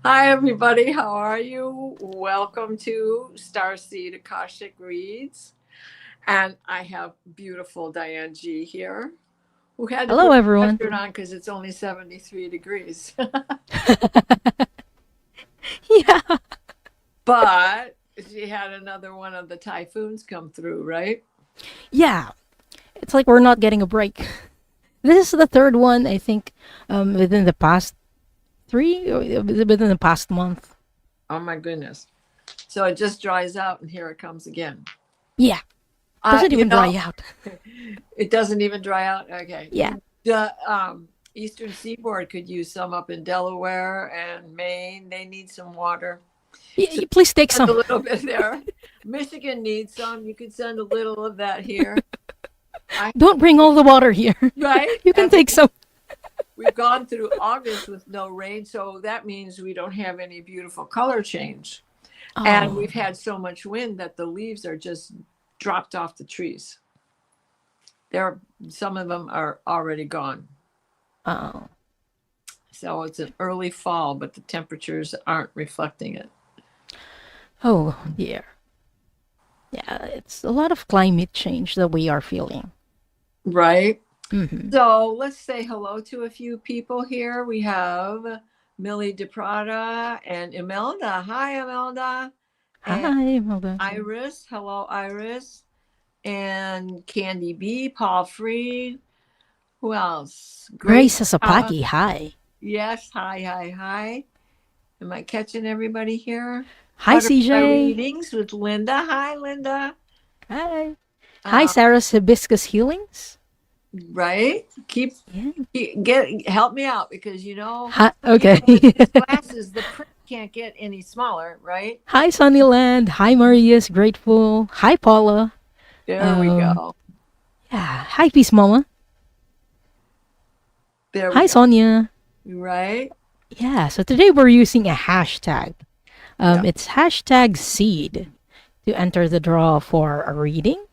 Hi, everybody. How are you? Welcome to Starseed Akashic Reads. And I have beautiful Diane G here, who had to Hello, put a everyone. sweatshirt on because it's only 73 degrees. Yeah. But she had another one of the typhoons come through, right? Yeah. It's like we're not getting a break. This is the third one, I think, within the past within the past month. Oh, my goodness. So it just dries out, and here it comes again. Yeah. Uh, Doesn't you even know, dry out. it doesn't even dry out. Okay. Yeah. The Eastern Seaboard could use some up in Delaware and Maine. They need some water. So Please take send a some. little bit there. Michigan needs some. You could send a little of that here. I Don't bring all the water here. right. You can And take some. we've gone through August with no rain, so that means we don't have any beautiful color change. And Oh. we've had so much wind that the leaves are just dropped off the trees. There, some of them are already gone. Oh. So it's an early fall, but the temperatures aren't reflecting it. Oh, dear. Yeah, it's a lot of climate change that we are feeling. Right. Mm-hmm. So let's say hello to a few people here. We have Millie DePrada and Imelda. Hi, Imelda. And Hi, Melda. Iris. Hello, Iris. And Candy B, Paul Freed. Who else? Grace. Grace Sasapagi. Hi. Yes. Hi, hi, hi. Am I catching everybody here? Hi, Butterfly CJ. readings with Linda. Hi, Linda. Hi. Hi, Uh, Sarah's Hibiscus Healings. right? Yeah. Get help me out because Hi. Okay. even with these glasses, the print can't get any smaller, right? Hi, Sunnyland. Hi, Maria's Grateful. Hi, Paula. There we Um, go. yeah. Hi, Peace Mama. There we Hi, go. Sonia. Right? Yeah. So today we're using a hashtag. Yeah. It's hashtag seed to enter the draw for a reading.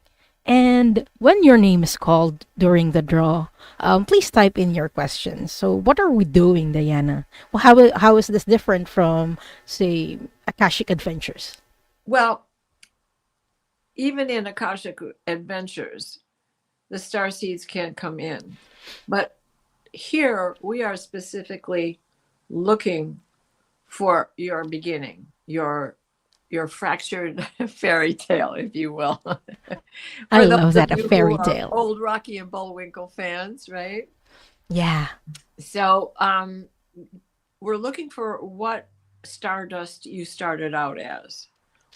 And when your name is called during the draw, please type in your questions. So, what are we doing, Diana? Well, how is this different from, say, Akashic Adventures? Well, even in Akashic Adventures, the star seeds can't come in. But here we are specifically looking for your beginning, your fractured fairy tale, if you will. I For those love of that, a you who fairy are tale. old Rocky and Bullwinkle fans, right? Yeah. So we're looking for what stardust you started out as,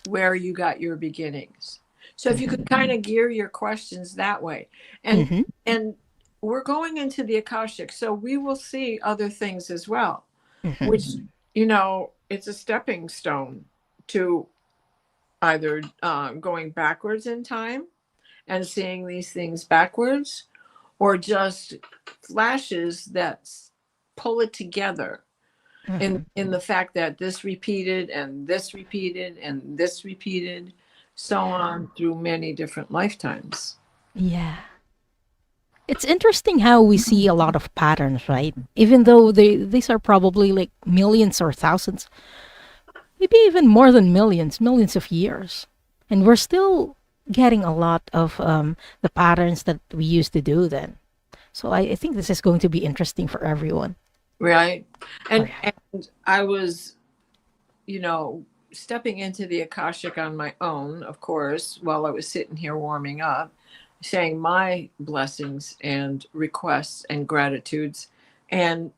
where you got your beginnings. So if you could kind of gear your questions that way. And Mm-hmm. and we're going into the Akashic, so we will see other things as well, Mm-hmm. which it's a stepping stone to either going backwards in time and seeing these things backwards, or just flashes that pull it together Mm-hmm. in the fact that this repeated and this repeated and this repeated, so on through many different lifetimes. Yeah. It's interesting how we see a lot of patterns, right? Even though these are probably like millions or thousands, maybe even more than millions of years. And we're still getting a lot of the patterns that we used to do then. So I think this is going to be interesting for everyone. Right. Oh, And I was, you know, stepping into the Akashic on my own, of course, while I was sitting here warming up, saying my blessings and requests and gratitudes. And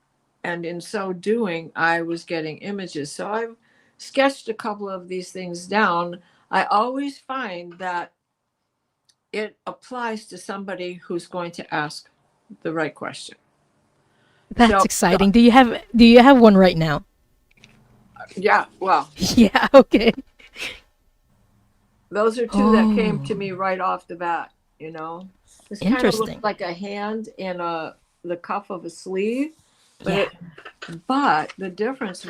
in so doing, I was getting images. So I've sketched a couple of these things down. I always find that it applies to somebody who's going to ask the right question. that's So exciting. Do you have one right now? yeah, well, Yeah, okay. those are two that came to Oh, me right off the bat. This kind of looks interesting. like a hand in the cuff of a sleeve, but Yeah. the difference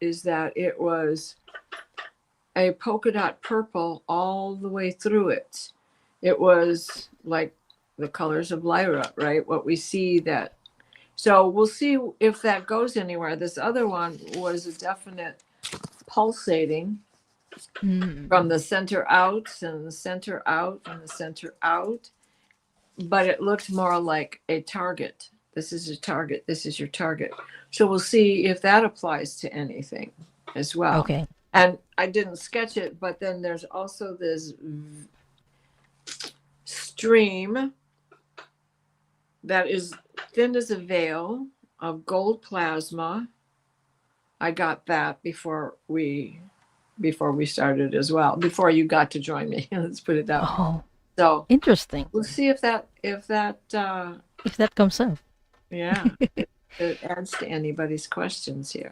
is that it was a polka dot purple all the way through it. It was like the colors of Lyra, right? What we see that So we'll see if that goes anywhere. This other one was a definite pulsating from the center out and the center out and the center out, but it looked more like a target. This is a target. This is your target. So we'll see if that applies to anything as well. Okay. And I didn't sketch it, but then there's also this stream that is thin as a veil of gold plasma. I got that before we started as well, before you got to join me. Let's put it that way. Oh, So interesting. we'll see if that If that comes up. yeah, it adds to anybody's questions here.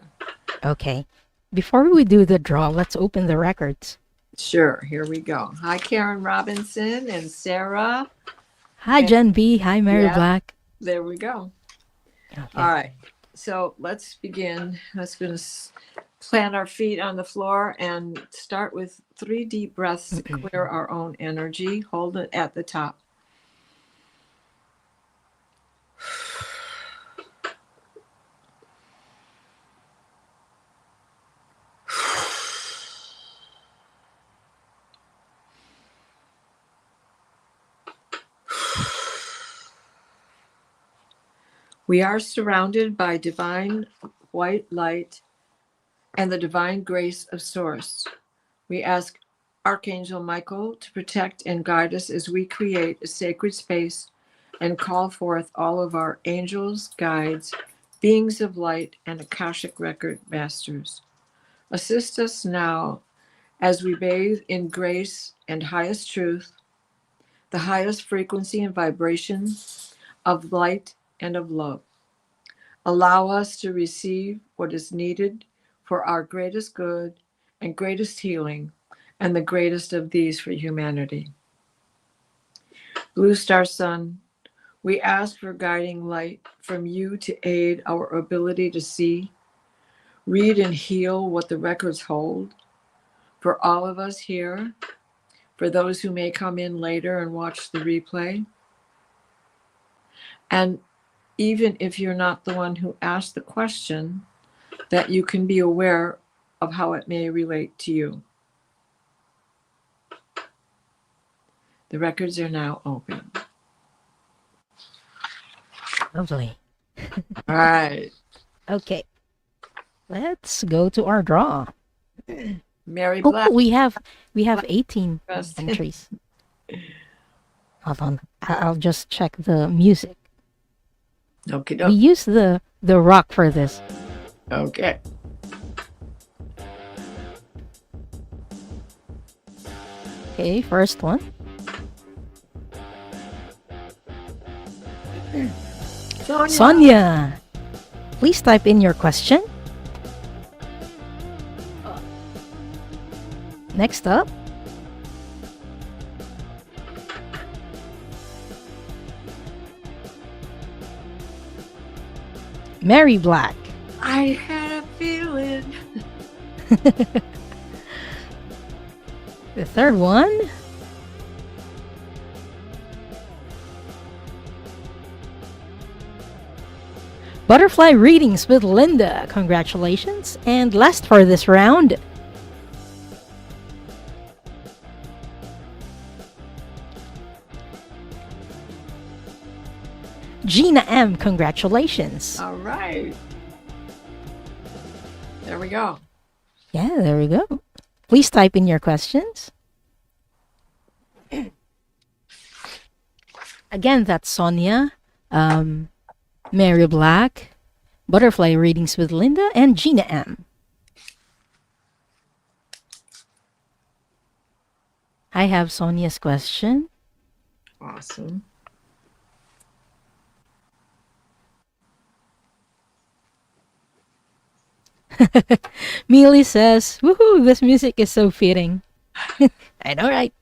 Okay. Before we do the draw, let's open the records. Sure, here we go. Hi, Karen Robinson and Sarah. Hi, Jen B. Hi, Mary Yeah. Black. There we go. Okay. All right. So let's begin. Let's going to plant our feet on the floor and start with 3 deep breaths to clear our own energy. Hold it at the top. We are surrounded by divine white light and the divine grace of Source. We ask Archangel Michael to protect and guide us as we create a sacred space and call forth all of our angels, guides, beings of light, and Akashic Record masters. Assist us now as we bathe in grace and highest truth, the highest frequency and vibration of light and of love. Allow us to receive what is needed for our greatest good and greatest healing, and the greatest of these for humanity. Blue Star Sun, we ask for guiding light from you to aid our ability to see, read, and heal what the records hold for all of us here, for those who may come in later and watch the replay. And even if you're not the one who asked the question, that you can be aware of how it may relate to you. The records are now open. Lovely. All right. Okay. Let's go to our draw. Mary Oh, Black. we have 18 Best. entries. Hold on. I'll just check the music. Okay. We use the rock for this. Okay. Okay, first one. Sonia, please type in your question. Next up, Mary Black. I had a feeling. The third one, Butterfly Readings with Linda. Congratulations. And last for this round, Gina M. Congratulations. All right. There we go. Yeah, there we go. Please type in your questions. Again, that's Sonia, Mary Black, Butterfly Readings with Linda, and Gina M. I have Sonia's question. Awesome. Mealy says, woohoo, this music is so fitting. I know, right?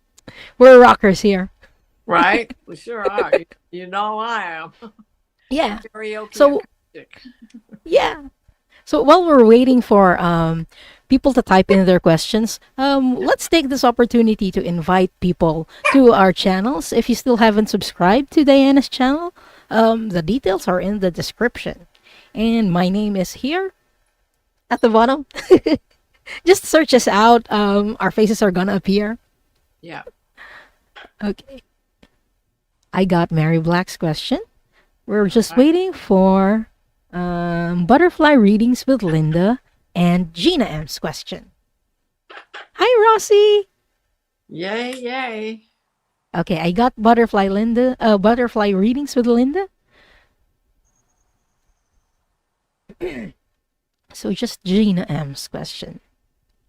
We're rockers here. Right? We sure are. You know I am. Yeah. Karaoke So, acoustic. yeah. So while we're waiting for people to type in their questions, let's take this opportunity to invite people to our channels. If you still haven't subscribed to Diana's channel, The details are in the description. And my name is here at the bottom. Just search us out. Our faces are gonna appear. Yeah. Okay. I got Mary Black's question. We're just waiting for butterfly readings with Linda and Gina M's question. Hi, Rossi. Yay, yay. Okay, I got butterfly readings with Linda. So just Gina M's question.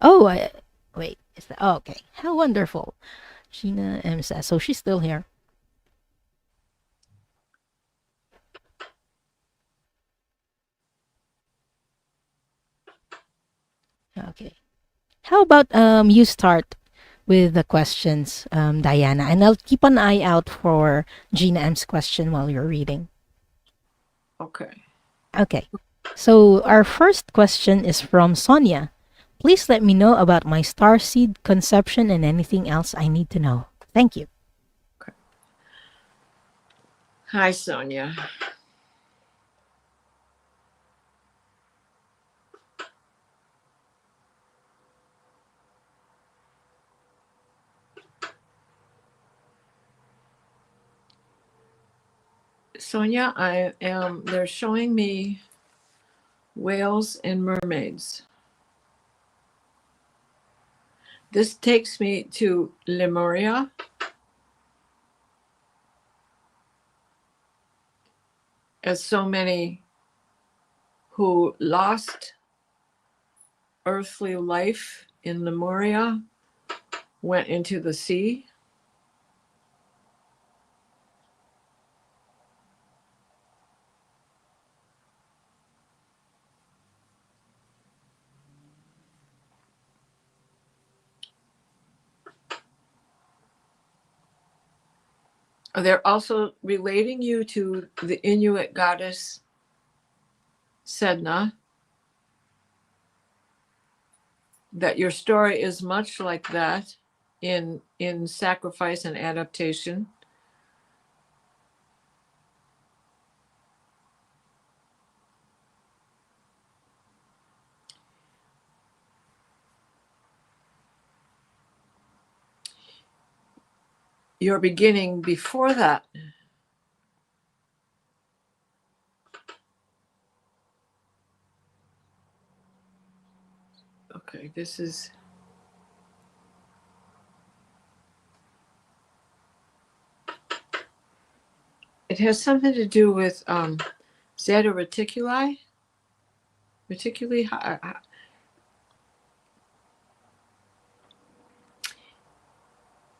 Oh, wait, is that? Oh, okay, how wonderful. Gina M says so. She's still here. Okay. How about you start with the questions, Diana, and I'll keep an eye out for Gina M's question while you're reading. Okay. Okay. So our first question is from Sonia. Please let me know about my starseed conception and anything else I need to know. Thank you. Okay. Hi, Sonia. Sonia, they're showing me whales and mermaids. This takes me to Lemuria. As so many who lost earthly life in Lemuria went into the sea. They're also relating you to the Inuit goddess Sedna, that your story is much like that in sacrifice and adaptation. Your beginning before that okay, this is it has something to do with Zeta Reticuli.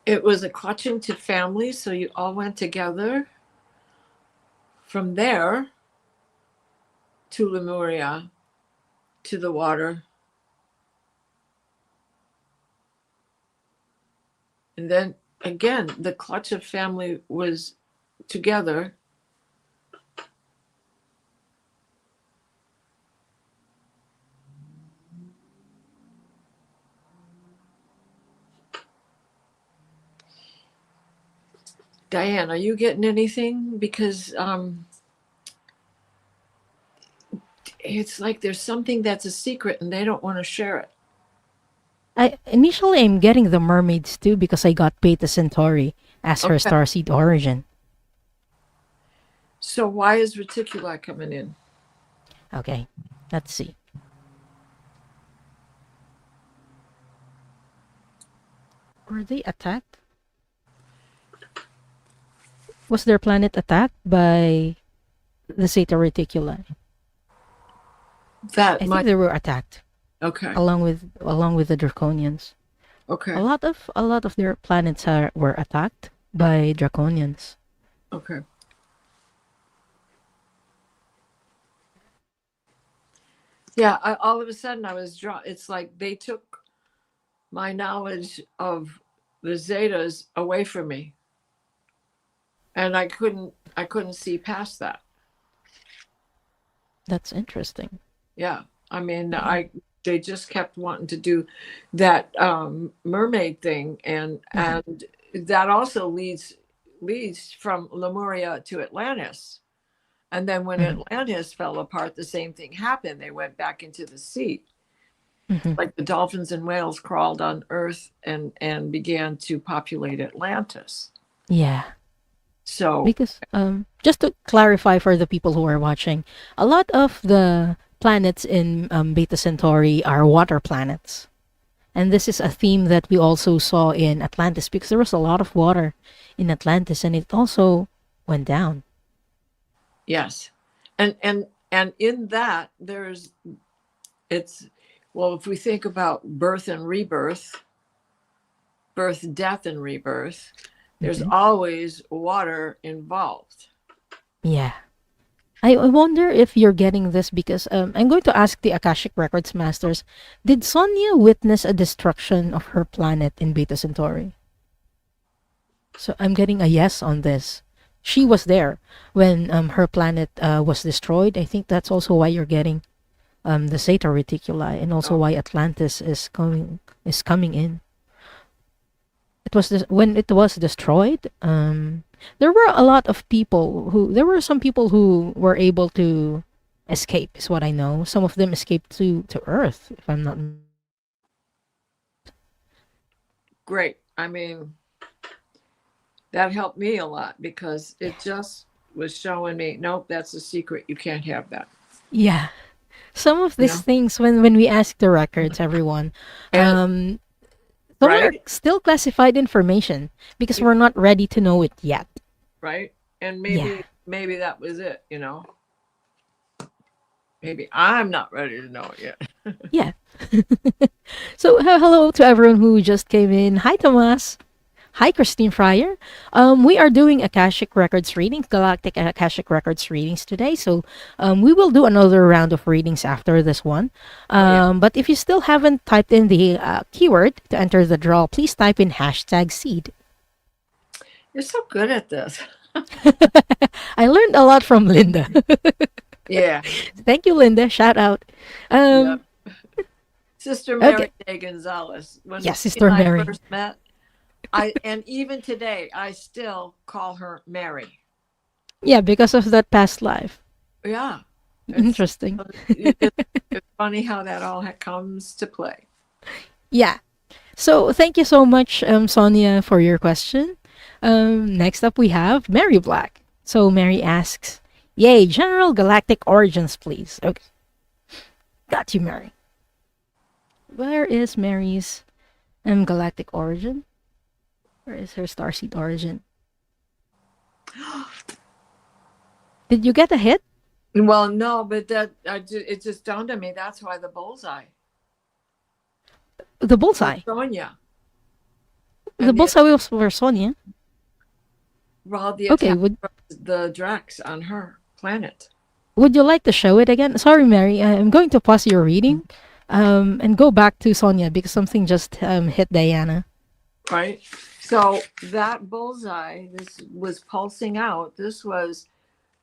It was a clutching to family, so you all went together from there to Lemuria, to the water. And then again, the clutch of family was together. Diane, are you getting anything? Because it's like there's something that's a secret and they don't want to share it. I'm getting the mermaids too because I got Beta Centauri as her starseed origin. So why is Reticuli coming in? Okay, let's see. Were they attacked? Was their planet attacked by the Zeta Reticuli? I think they were attacked. Okay. Along with the Draconians. Okay. A lot of their planets were attacked by Draconians. Okay. Yeah, all of a sudden I was drawn. It's like they took my knowledge of the Zetas away from me, and I couldn't see past that. That's interesting. Yeah, I mean, they just kept wanting to do that mermaid thing, and that also leads from Lemuria to Atlantis. And then when Mhm. Atlantis fell apart, the same thing happened. They went back into the sea. Mhm. Like the dolphins and whales crawled on Earth and began to populate Atlantis. Yeah. So, Because just to clarify for the people who are watching, a lot of the planets in Beta Centauri are water planets. And this is a theme that we also saw in Atlantis because there was a lot of water in Atlantis and it also went down. yes. And in that it's well, if we think about birth and rebirth, birth, death and rebirth, there's Mhm. always water involved. Yeah. I wonder if you're getting this because I'm going to ask the Akashic Records Masters, did Sonia witness a destruction of her planet in Beta Centauri? So I'm getting a yes on this. She was there when her planet was destroyed. I think that's also why you're getting the Zeta Reticuli, and also Oh, why Atlantis is coming in. It was when it was destroyed. There were a lot of people who there were some people who were able to escape. Is what I know. Some of them escaped to Earth, if I'm not. great. I mean, that helped me a lot because Yeah. it just was showing me, nope, that's a secret. You can't have that. Yeah. Some of You these know? things, when we ask the records, everyone, And um, some are right, still classified information because we're not ready to know it yet. right. And Yeah. maybe that was it, Maybe I'm not ready to know it yet. Yeah. So hello to everyone who just came in. Hi, Tomas. Hi, Christine Fryer. We are doing Akashic Records readings, Galactic Akashic Records readings today. So we will do another round of readings after this one. Oh yeah. But if you still haven't typed in the keyword to enter the draw, please type in hashtag seed. You're so good at this. I learned a lot from Linda. Yeah. Thank you, Linda. Shout out. Yep. Um, Sister okay. Mary Day Gonzalez. When Yes, she and Sister I Mary. first met, and even today I still call her Mary. Yeah, because of that past life. Yeah. It's Interesting. it's funny how that all comes to play. Yeah. So thank you so much, Sonia, for your question. Next up, we have Mary Black. So Mary asks, "Yay, general galactic origins, please." Okay, got you, Mary. Where is Mary's galactic origin? Where is her starseed origin? Did you get a hit? Well, no, but it just dawned on me. That's why the bullseye The was bullseye. Sonia The and the bullseye was for Sonia. well, the Okay, attack of the Drax on her planet. would you like to show it again? Sorry, Mary. I'm going to pause your reading, and go back to Sonia because something just hit Diana. Right. So that bullseye, this was pulsing out. This was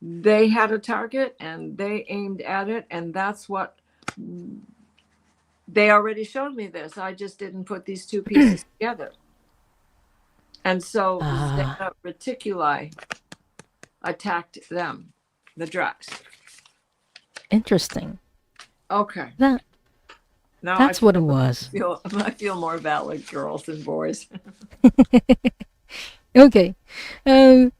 they had a target and they aimed at it, and that's what they already showed me this. I just didn't put these two pieces together. And so Ah, Zeta Reticuli attacked them, the Drax. interesting. Okay. That Now that's what it was. I feel more valid, girls and boys. Okay. Um,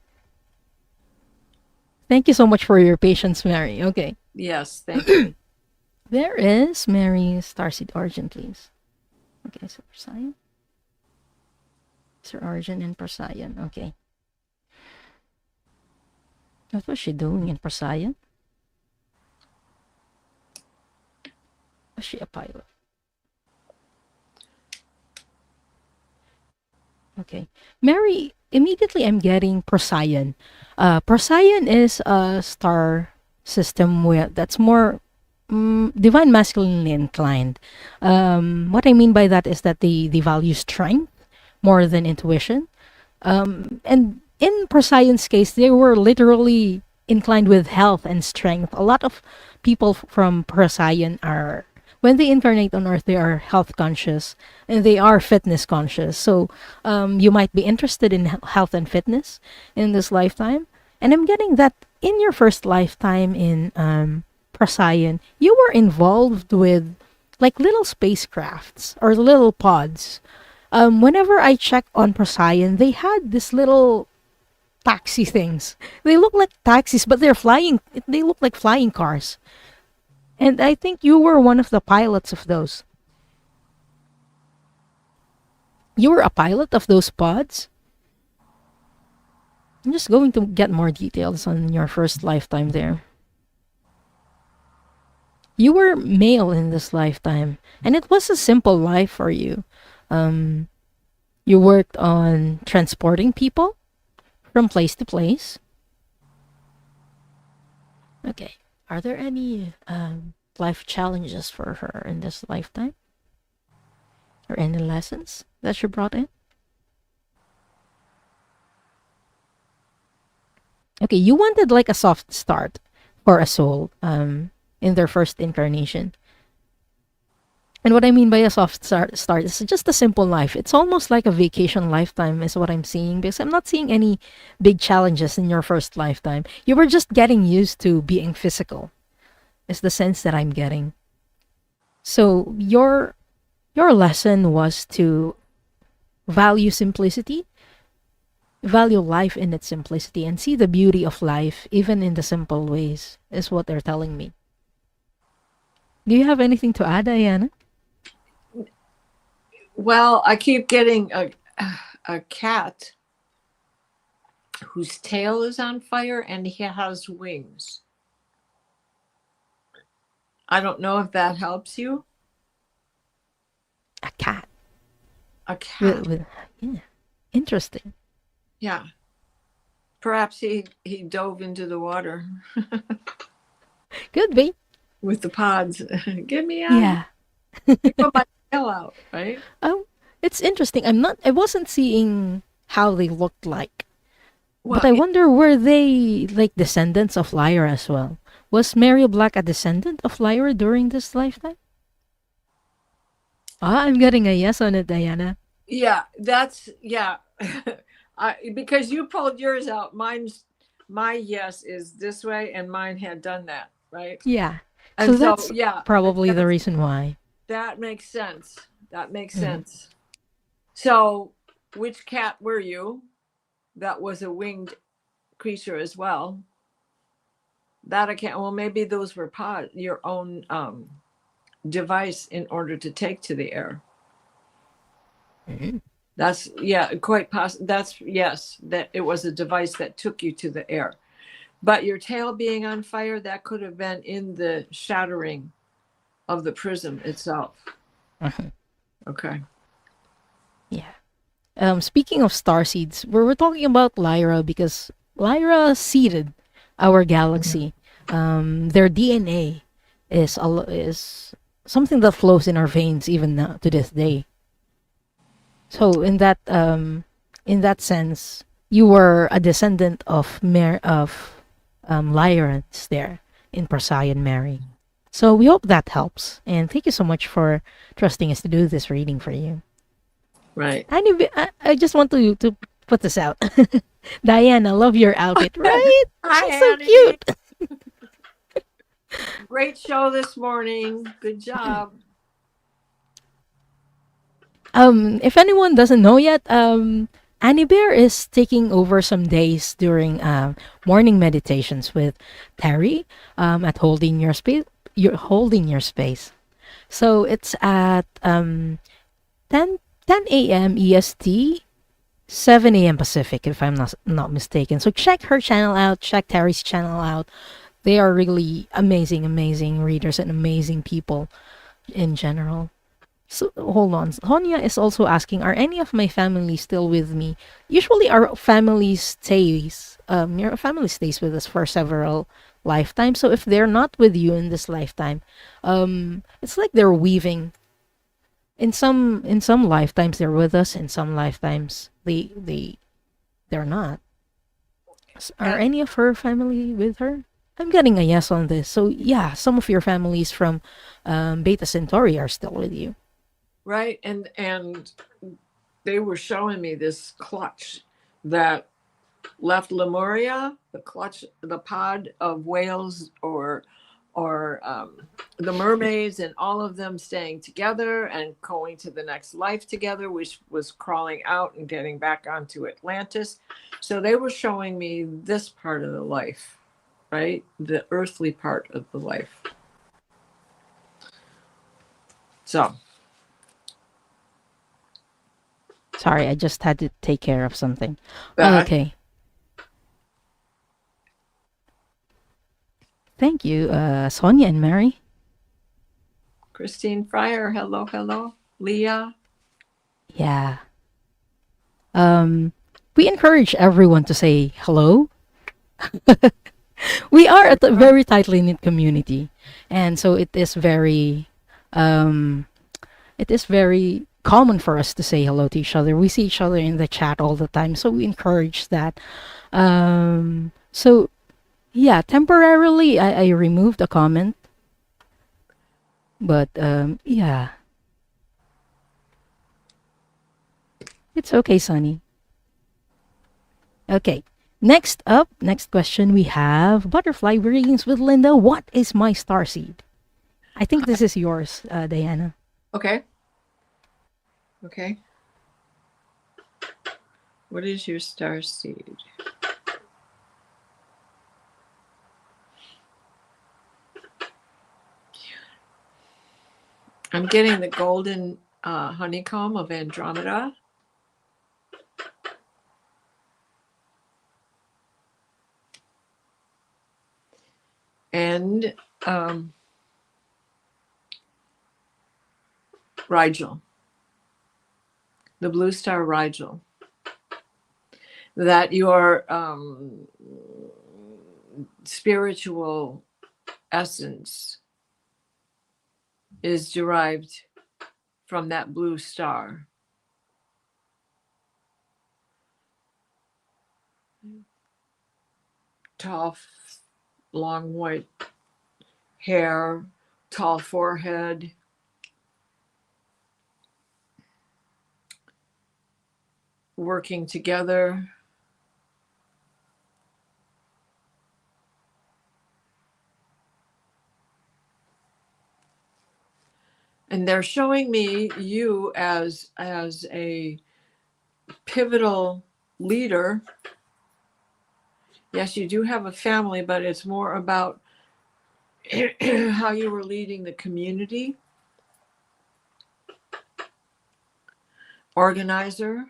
Thank you so much for your patience, Mary. Okay. Yes, thank you. There is Mary's starseed origin, please. Okay, so Procyon. Her origin in Procyon. Okay. What was she doing in Procyon? Was she a pilot? Okay. Mary, immediately I'm getting Procyon. Procyon is a star system that's more divine masculinely inclined. What I mean by that is that they value strength more than intuition. And in Procyon's case, they were literally inclined with health and strength. A lot of people from Procyon are, when they incarnate on Earth, they are health conscious and they are fitness conscious. So you might be interested in health and fitness in this lifetime. And I'm getting that in your first lifetime in Procyon, you were involved with like little spacecrafts or little pods. Whenever I check on Procyon, they had this little taxi things. They look like taxis, but they're flying. They look like flying cars. And I think you were one of the pilots of those. You were a pilot of those pods? I'm just going to get more details on your first lifetime there. You were male in this lifetime, and it was a simple life for you. Um, you worked on transporting people from place to place. Okay. Are there any life challenges for her in this lifetime? Or any lessons that she brought in? Okay, you wanted like a soft start for a soul in their first incarnation. And what I mean by a soft start is just a simple life. It's almost like a vacation lifetime, is what I'm seeing, because I'm not seeing any big challenges in your first lifetime. You were just getting used to being physical, is the sense that I'm getting. So your lesson was to value simplicity, value life in its simplicity, and see the beauty of life even in the simple ways, is what they're telling me. Do you have anything to add, Diana? Well, I keep getting a cat whose tail is on fire and he has wings. I don't know if that helps you. A cat. A cat. Yeah. Interesting. Yeah. Perhaps he dove into the water Could be. with the pods. Get me out. Yeah. Put my tail out, right? Oh, it's interesting. I wasn't seeing how they looked like. Well, But I wonder, were they like descendants of Lyra as well? Was Mary Black a descendant of Lyra during this lifetime? Ah, I'm getting a yes on it, Diana. yeah, yeah. Because you pulled yours out. My yes is this way, and mine had done that, right? Yeah. And So that's yeah, probably the reason why. that makes sense. That makes Mhm. sense. So, which cat were you? That was a winged creature as well. That I can't. Well, maybe those were your own device in order to take to the air. Mhm. That's quite possible. That's yes, that it was a device that took you to the air. But your tail being on fire, that could have been in the shattering of the prism itself. Mhm. Okay. Yeah. Speaking of star seeds, we're talking about Lyra because Lyra seeded our galaxy. Their DNA is something that flows in our veins even now, to this day. So in that sense, you were a descendant of Lyra's there in Procyon Mary. So we hope that helps, and thank you so much for trusting us to do this reading for you. Right. I just want to put this out. Diane, I love your outfit, right? Hi, She's so Annie. cute. Great show this morning. Good job. If anyone doesn't know yet, Annie Bear is taking over some days during morning meditations with Terry at Holding Your Space. You're holding your space. So it's at 10 a.m. EST, 7 a.m. Pacific, if I'm not mistaken. So check her channel out. Check Terry's channel out. They are really amazing, amazing readers and amazing people in general. So hold on. Honya is also asking, are any of my family still with me? Usually our family stays your family stays with us for several lifetimes. So if they're not with you in this lifetime, it's like they're weaving. In some lifetimes they're with us, in some lifetimes they're not. Are any of her family with her? I'm getting a yes on this. So yeah, some of your families from Beta Centauri are still with you. Right. And they were showing me this clutch that left Lemuria, the pod of whales, or the mermaids, and all of them staying together and going to the next life together, which was crawling out and getting back onto Atlantis. So they were showing me this part of the life, right? The earthly part of the life. So. Sorry, I just had to take care of something. That, Okay. Thank you, Sonia and Mary. Christine Fryer, hello, hello. Leah. Yeah. We encourage everyone to say hello. We are a very tightly knit community, and so it is very common for us to say hello to each other. We see each other in the chat all the time, so we encourage that. So yeah, temporarily I removed a comment, but yeah, it's okay, Sunny. Okay. Next up, next question, we have butterfly readings with Linda. What is my starseed? I think this is yours, Diana. Okay. Okay. What is your starseed? I'm getting the golden honeycomb of Andromeda. And Rigel, the blue star Rigel, that your spiritual essence is derived from that blue star. Tall, long white hair, tall forehead, working together. And they're showing me you as a pivotal leader. Yes, you do have a family, but it's more about how you were leading the community. Organizer,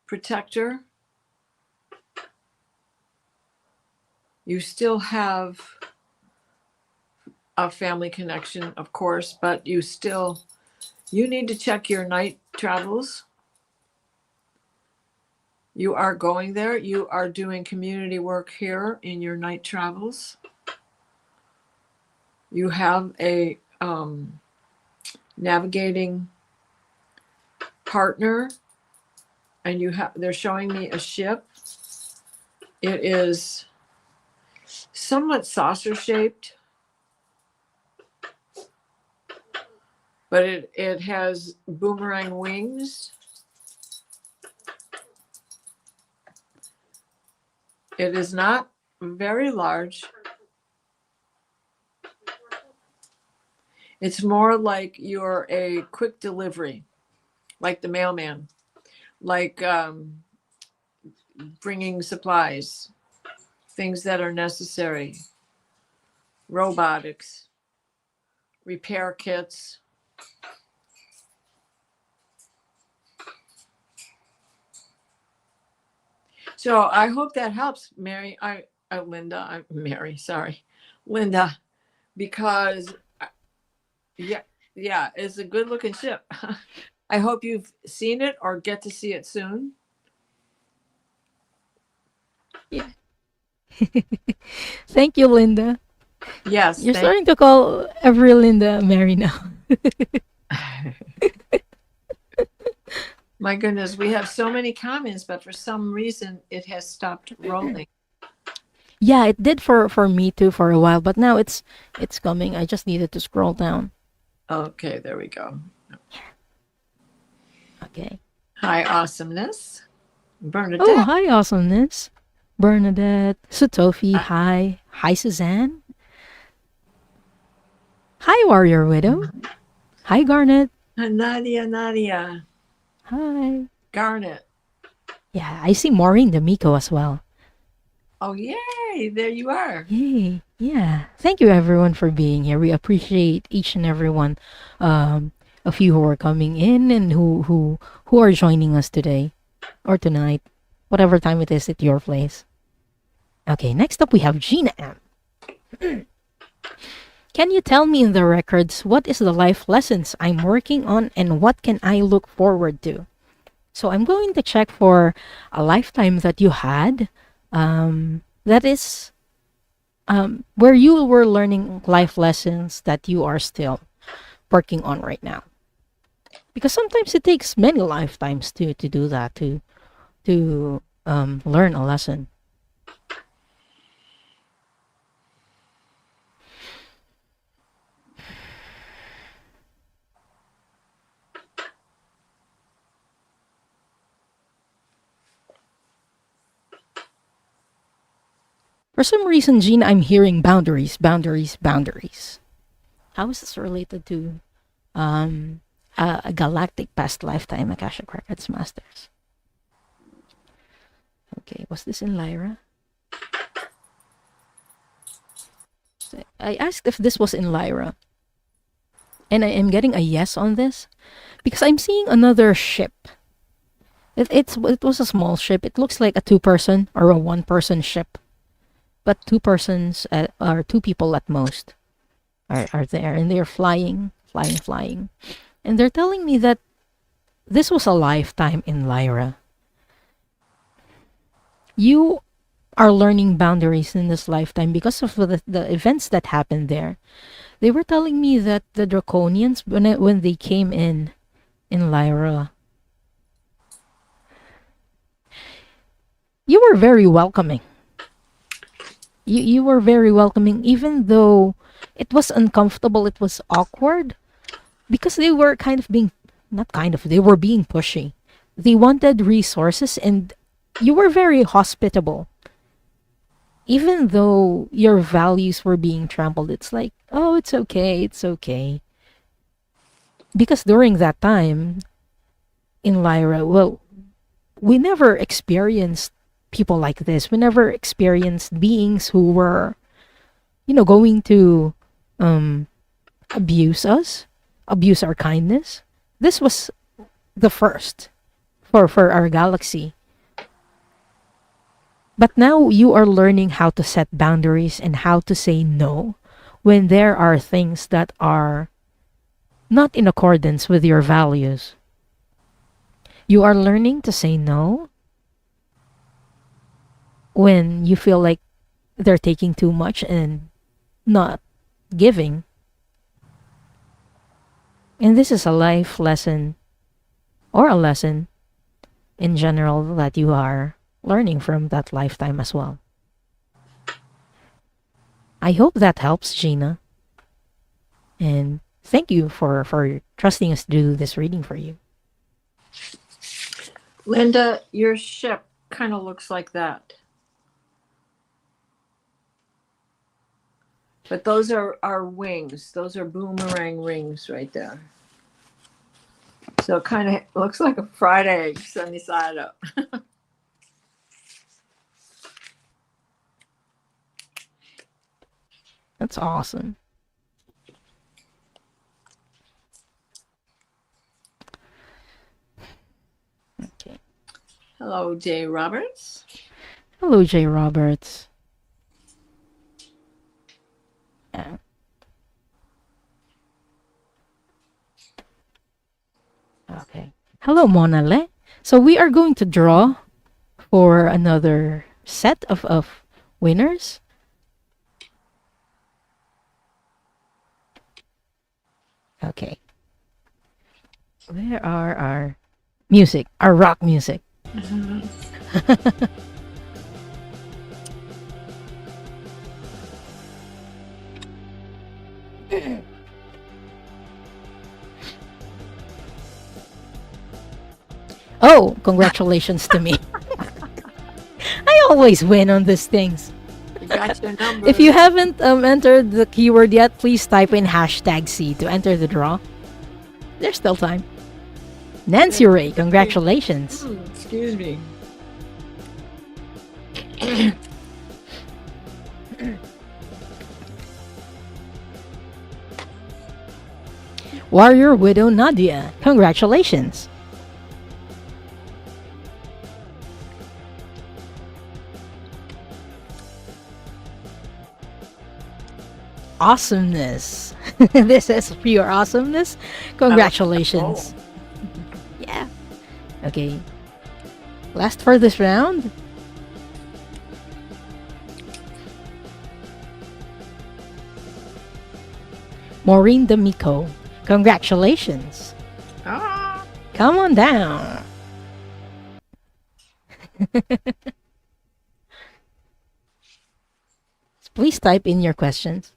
protector. You still have a family connection, of course, but you need to check your night travels. You are going there. You are doing community work here in your night travels. You have a navigating partner, and they're showing me a ship. It is somewhat saucer shaped, but it has boomerang wings. It is not very large. It's more like you're a quick delivery, like the mailman, like bringing supplies, things that are necessary, robotics, repair kits. So I hope that helps, Linda, because yeah, it's a good looking ship. I hope you've seen it or get to see it soon. Yeah. Thank you, Linda. Yes. You're starting to call every Linda Mary now. My goodness, we have so many comments, but for some reason it has stopped rolling. Yeah, it did for me too for a while, but now it's coming. I just needed to scroll down. Okay, there we go. Okay. Hi, awesomeness. Oh, Bernadette. hi, awesomeness. Bernadette, Satofi, hi. Hi, Suzanne. Hi, Warrior Widow. Hi, Garnet. Nadia. Hi. Garnet. Yeah, I see Maureen D'Amico as well. Oh, yay. There you are. Yay. Yeah. Thank you, everyone, for being here. We appreciate each and every one of you who are coming in and who are joining us today or tonight, whatever time it is at your place. Okay, next up we have Gina M. Can you tell me in the records what is the life lessons I'm working on and what can I look forward to? So I'm going to check for a lifetime that you had, that is where you were learning life lessons that you are still working on right now. Because sometimes it takes many lifetimes to do that, to learn a lesson. For some reason, Gene, I'm hearing boundaries, boundaries, boundaries. How is this related to a galactic past lifetime Akashic Records Masters? Okay, was this in Lyra? I asked if this was in Lyra. And I am getting a yes on this because I'm seeing another ship. It was a small ship. It looks like a 2-person or a 1-person ship. But 2 persons or 2 people at most are there, and they're flying. And they're telling me that this was a lifetime in Lyra. You are learning boundaries in this lifetime because of the events that happened there. They were telling me that the Draconians, when they came in Lyra, you were very welcoming. You were very welcoming, even though it was uncomfortable, it was awkward, because they were they were being pushy. They wanted resources, and you were very hospitable. Even though your values were being trampled, it's like, oh, it's okay. Because during that time in Lyra, well, we never experienced people like this. We never experienced beings who were, going to abuse us, abuse our kindness. This was the first for our galaxy. But now you are learning how to set boundaries and how to say no when there are things that are not in accordance with your values. You are learning to say no when you feel like they're taking too much and not giving. And this is a life lesson or a lesson in general that you are learning from that lifetime as well. I hope that helps, Gina. And thank you for trusting us to do this reading for you. Linda, your ship kind of looks like that. But those are our wings. Those are boomerang rings right there. So it kind of looks like a fried egg, sunny side up. That's awesome. Okay. Hello, Jay Roberts. Hello, Jay Roberts. Yeah. Okay. Hello, Monale. So we are going to draw for another set of winners. Okay. Where are our music, our rock music? Oh, congratulations to me. always win on these things. You got your number. If you haven't entered the keyword yet, please type in #C to enter the draw. There's still time. Nancy Ray, congratulations. Excuse me. Warrior Widow Nadia, congratulations. Awesomeness. This is pure awesomeness. Congratulations. Yeah. Okay. Last for this round. Maureen D'Amico. Congratulations. Ah. Come on down. Please type in your questions.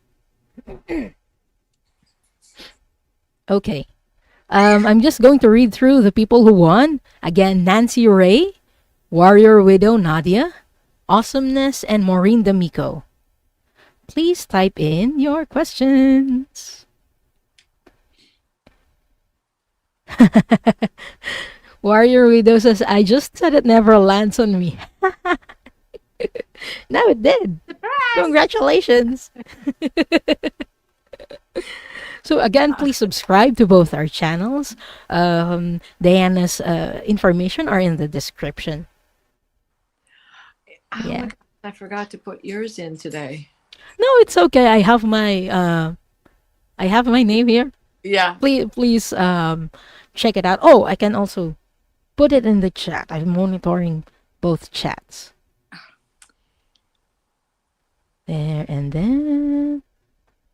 Okay. I'm just going to read through the people who won. Again, Nancy Ray, Warrior Widow Nadia, Awesomeness, and Maureen D'Amico. Please type in your questions. Warrior Widow says, I just said it never lands on me. Now it did. Congratulations. So again, please subscribe to both our channels. Diana's information are in the description. Oh Yeah. my God, I forgot to put yours in today. No, it's okay. I have my name here. Yeah. Please check it out. Oh, I can also put it in the chat. I'm monitoring both chats. There and then.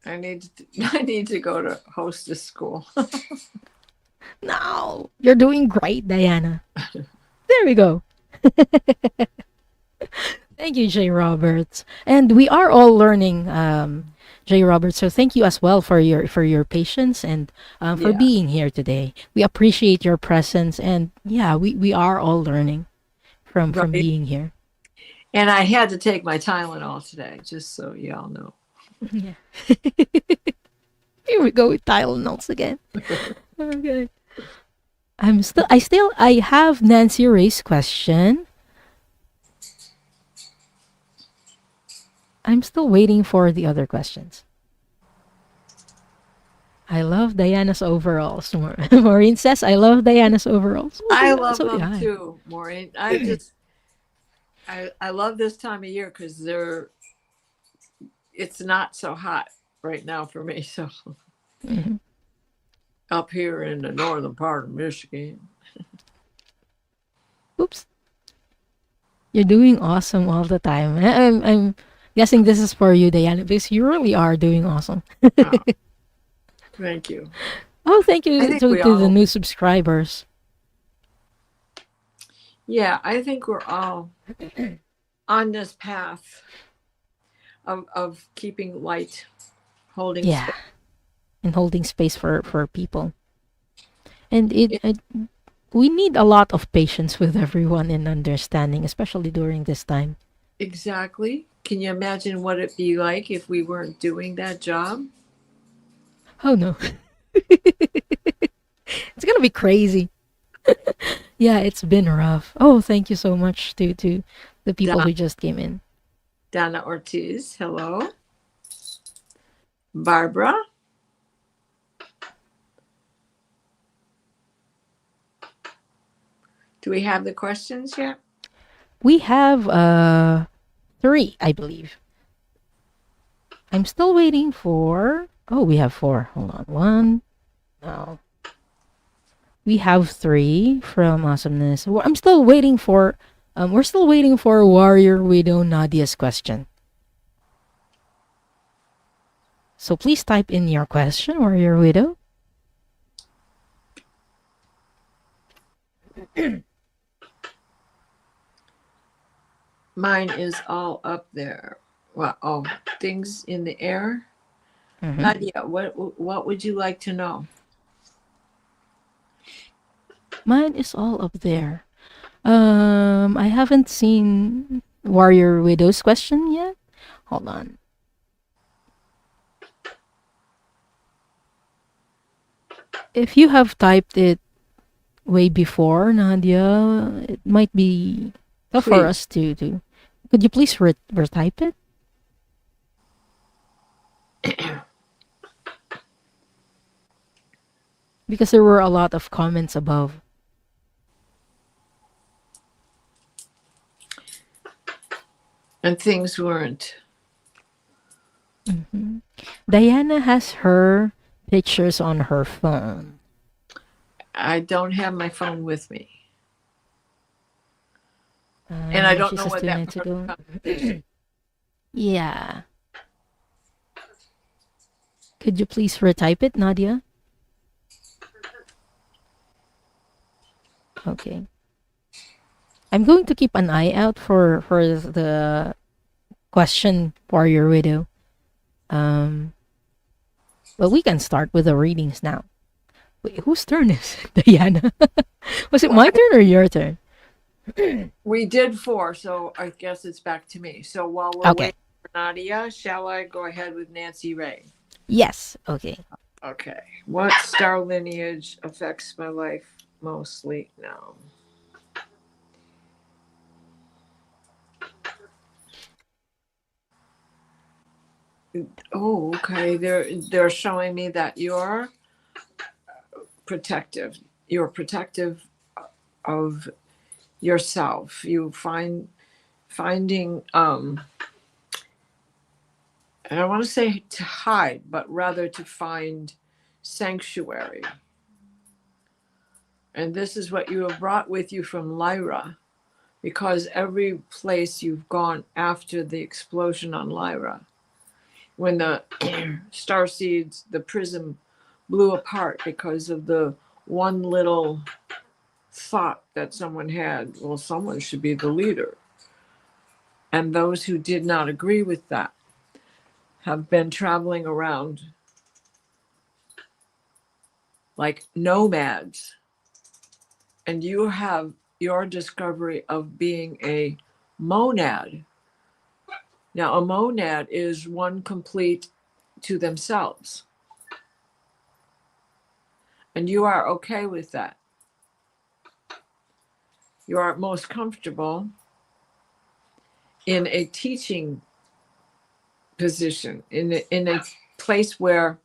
I need to go to hostess school. No, you're doing great, Diana. There we go. Thank you, Jay Roberts. And we are all learning, Jay Roberts. So thank you as well for your patience and for Yeah. being here today. We appreciate your presence, and yeah, we are all learning from Right. being here. And I had to take my Tylenol today, just so y'all know. Yeah. Here we go with Tylenols again. Okay. I have Nancy Ray's question. I'm still waiting for the other questions. I love Diana's overalls. Maureen says, I love Diana's overalls. I love So do them I. too, Maureen. I love this time of year because it's not so hot right now for me. So Mhm. up here in the northern part of Michigan. Oops. You're doing awesome all the time. I'm guessing this is for you, Diana, because you really are doing awesome. Oh, thank you. Oh, thank I you think to we the all- new subscribers. Yeah, I think we're all on this path of keeping light, holding Yeah. space. And holding space for people. And we need a lot of patience with everyone and understanding, especially during this time. Exactly. Can you imagine what it'd be like if we weren't doing that job? Oh no. It's gonna be crazy. Yeah, it's been rough. Oh, thank you so much to the people who just came in. Donna Ortiz, hello. Barbara. Do we have the questions yet? We have 3, I believe. I'm still waiting for. Oh, we have 4. Hold on. 1. No. We have 3 from Awesomeness. I'm still waiting for. We're still waiting for Warrior Widow Nadia's question. So please type in your question, Warrior Widow. Mine is all up there. Well, oh, things in the air. Mhm. Nadia, what would you like to know? Mine is all up there. I haven't seen. Warrior Widow's question yet? Hold on. If you have typed it way before, Nadia, it might be tough for Please. us to. Could you please retype it? Because there were a lot of comments above. And things weren't. Diana has her pictures on her phone. I don't have my phone with me. And I don't She know says what 2 that minutes part of ago. the conversation. Yeah. Could you please retype it, Nadia? Okay. I'm going to keep an eye out for the question for your widow. But we can start with the readings now. Wait, whose turn is it? Diana? Was it my turn or your turn? We did 4, so I guess it's back to me. So while we're Okay. waiting for Nadia, shall I go ahead with Nancy Ray? Yes. Okay. Okay. What star lineage affects my life mostly now? Oh, okay. They're showing me that you're protective. You're protective of yourself. You finding I don't want to say to hide, but rather to find sanctuary. And this is what you have brought with you from Lyra, because every place you've gone after the explosion on Lyra, when the starseeds, the prism blew apart because of the one little thought that someone had, well, someone should be the leader. And those who did not agree with that have been traveling around like nomads. And you have your discovery of being a monad. Now, a monad is one complete to themselves. And you are okay with that. You are most comfortable in a teaching position, in a place where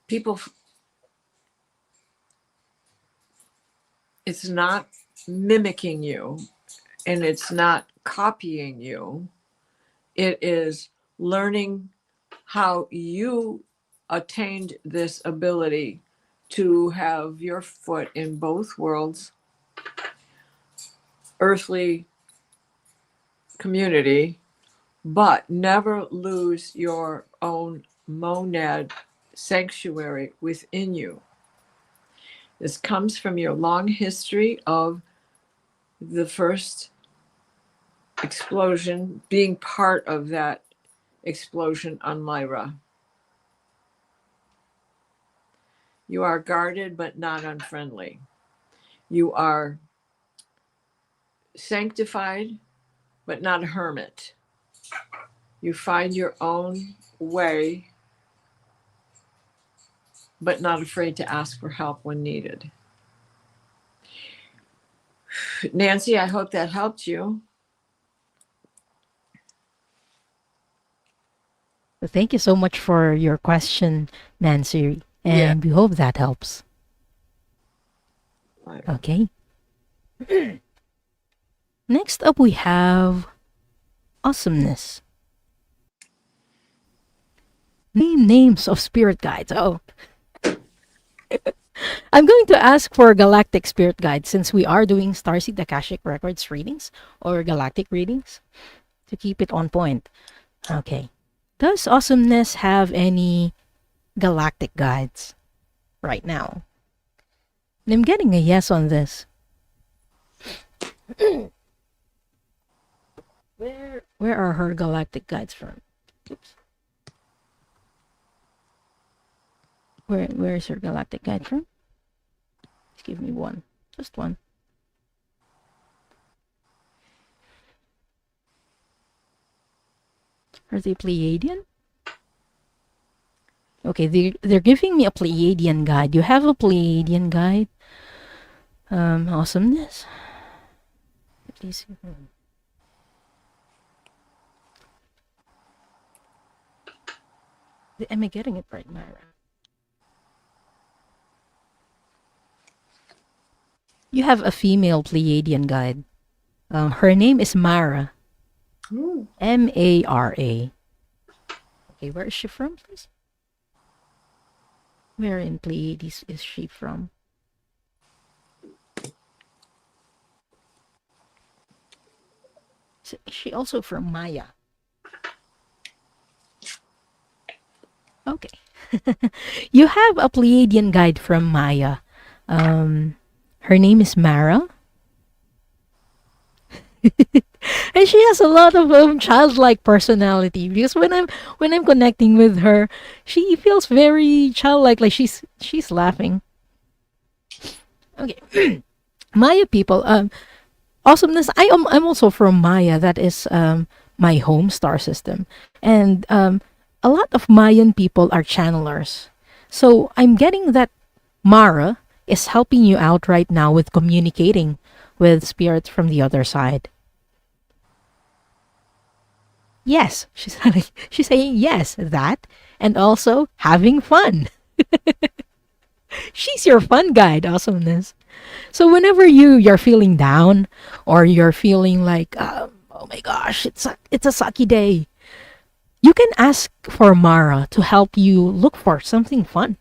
people, it's not mimicking you and it's not copying you. It is learning how you attained this ability to have your foot in both worlds, earthly community, but never lose your own monad sanctuary within you. This comes from your long history of the first explosion, being part of that explosion on Lyra. You are guarded but not unfriendly. You are sanctified but not a hermit. You find your own way but not afraid to ask for help when needed. Nancy, I hope that helped you. So thank you so much for your question, Nancy. Yeah. And we hope that helps. Okay. Next up, we have awesomeness. Name names of spirit guides. Oh. I'm going to ask for Galactic Spirit Guide since we are doing Starseed Akashic Records readings or Galactic readings to keep it on point. Okay. Does awesomeness have any galactic guides right now? And I'm getting a yes on this. Where are her galactic guides from? Oops. Where is her galactic guide from? Just give me one. Just one. Are they Pleiadian? Okay, they're giving me a Pleiadian guide. You have a Pleiadian guide? Awesomeness. Please. Am I getting it right, Myra? You have a female Pleiadian guide. Her name is Mara. Mara. Okay, where is she from, please? Where in Pleiades is she from? Is she also from Maya? Okay. You have a Pleiadian guide from Maya. Her name is Mara. And she has a lot of childlike personality, because when I'm connecting with her, she feels very childlike, like she's laughing. Okay. Maya people, awesomeness. I'm also from Maya. That is my home star system, and a lot of Mayan people are channelers. So I'm getting that Mara is helping you out right now with communicating with spirits from the other side. Yes, she's saying yes, that, and also having fun. She's your fun guide, awesomeness. So whenever you're feeling down, or you're feeling like, oh my gosh, it's a sucky day, you can ask for Mara to help you look for something fun.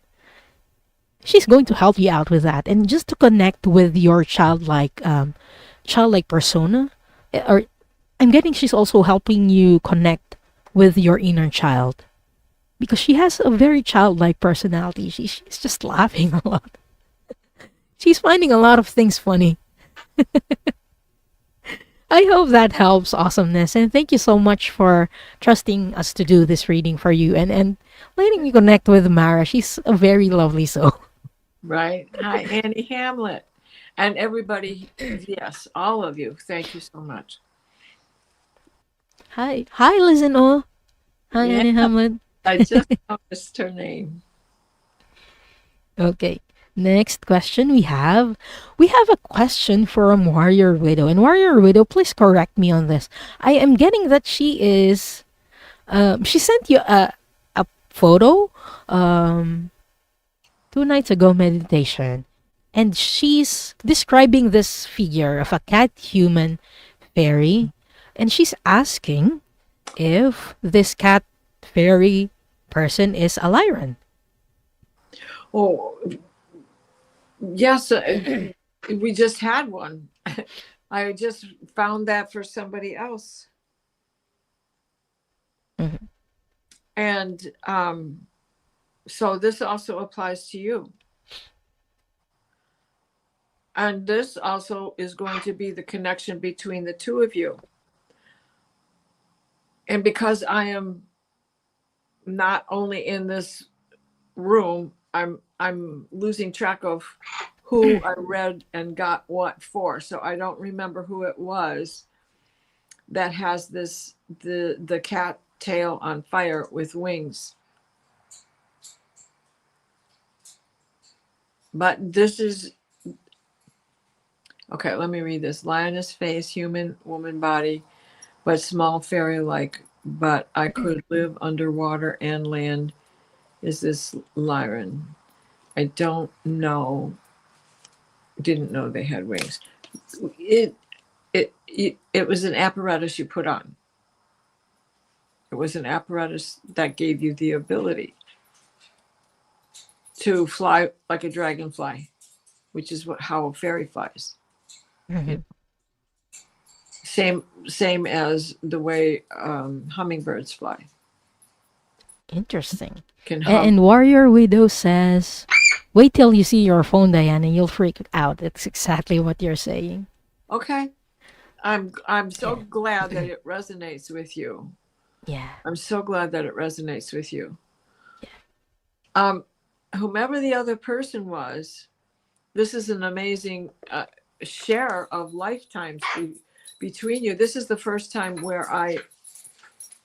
She's going to help you out with that, and just to connect with your childlike persona. Or I'm getting she's also helping you connect with your inner child, because she has a very childlike personality. She's just laughing a lot. She's finding a lot of things funny. I hope that helps, awesomeness. And thank you so much for trusting us to do this reading for you, and letting me connect with Mara. She's a very lovely soul. Right. Hi, Annie Hamlet. And everybody, yes, all of you. Thank you so much. Hi. Hi, Listen. Oh. Hi, Yeah. Annie Hamlet. I just noticed her name. Okay. Next question we have a question from Warrior Widow. And Warrior Widow, please correct me on this. I am getting that she is she sent you a photo 2 nights ago meditation, and she's describing this figure of a cat human fairy, and she's asking if this cat fairy person is a Lyran. Oh, yes. We just had one. I just found that for somebody else. Mm-hmm. And so this also applies to you. And this also is going to be the connection between the two of you. And because I am not only in this room, I'm losing track of who I read and got what for. So I don't remember who it was that has this the cat tail on fire with wings. But this is okay, let me read this. Lioness face, human woman body, but small fairy like, but I could live underwater and land. Is this Lyran? I don't know. Didn't know they had wings. It was an apparatus you put on. It was an apparatus that gave you the ability to fly like a dragonfly, which is how a fairy flies. Mm-hmm. Same as the way hummingbirds fly. Interesting. Can And Warrior Widow says, wait till you see your phone, Diane, and you'll freak out. It's exactly what you're saying. Okay. I'm so glad that it resonates with you. Yeah. I'm so glad that it resonates with you. Yeah. Whomever the other person was, this is an amazing share of lifetimes between you. This is the first time where I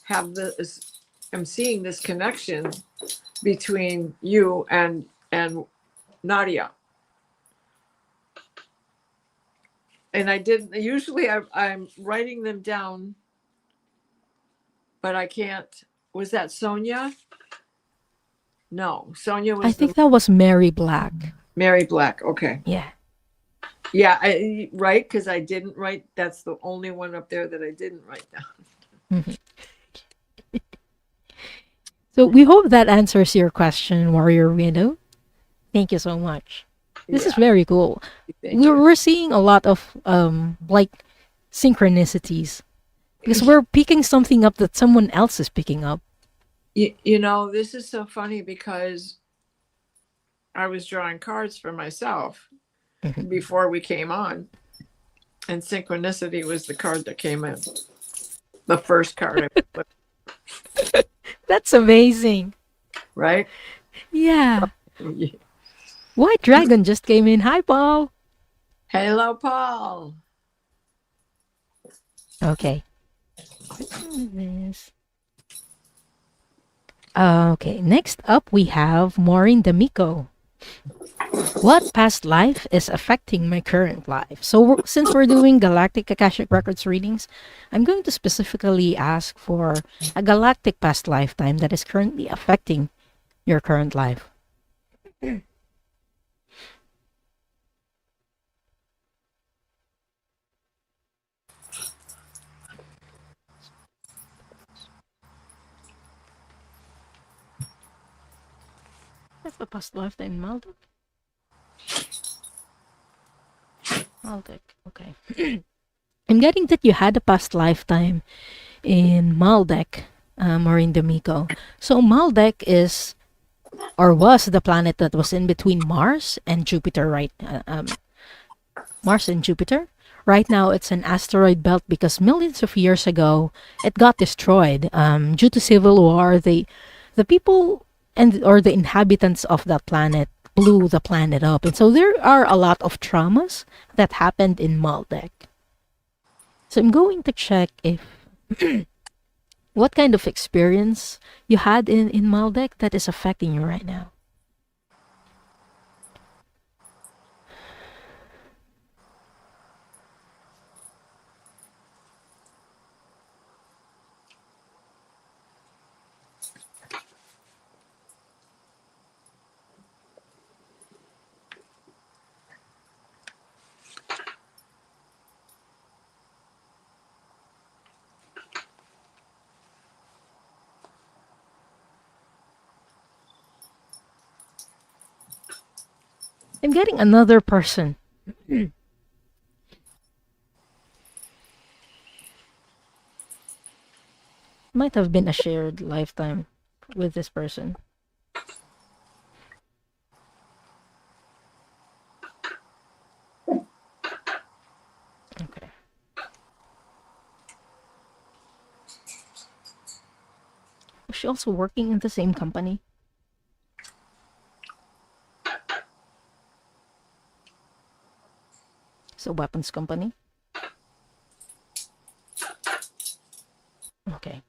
have this, I'm seeing this connection between you and Nadia. And I did, usually I'm writing them down, but I can't. Was that Sonia? No, Sonia I was think the that was Mary Black. Mary Black. Okay. Yeah. Yeah, right, because I didn't write. That's the only one up there that I didn't write down. Mhm. So we hope that answers your question, Warrior Widow. Thank you so much. This is Yeah, very cool. thank you. We're seeing a lot of like synchronicities because we're picking something up that someone else is picking up. You know, this is so funny because I was drawing cards for myself Mhm. before we came on, and synchronicity was the card that came in. The first card I put, That's amazing. right? Yeah. White Dragon just came in. Hi, Paul. Hello, Paul. Okay. This. Okay, next up we have Maureen D'Amico. What past life is affecting my current life? So, since we're doing Galactic Akashic Records readings, I'm going to specifically ask for a galactic past lifetime that is currently affecting your current life. That's a past lifetime, Maldek. Maldek, okay. I'm getting that you had a past lifetime in Maldek, Maureen D'Amico. So Maldek is or was the planet that was in between Mars and Jupiter, right? Mars and Jupiter. Right now, it's an asteroid belt because millions of years ago, it got destroyed due to civil war. The people and or the inhabitants of that planet blew the planet up, and so there are a lot of traumas that happened in Maldek. So I'm going to check if what kind of experience you had in Maldek that is affecting you right now. I'm getting another person. Might have been a shared lifetime with this person. Okay. Was she also working in the same company? It's a weapons company. Okay.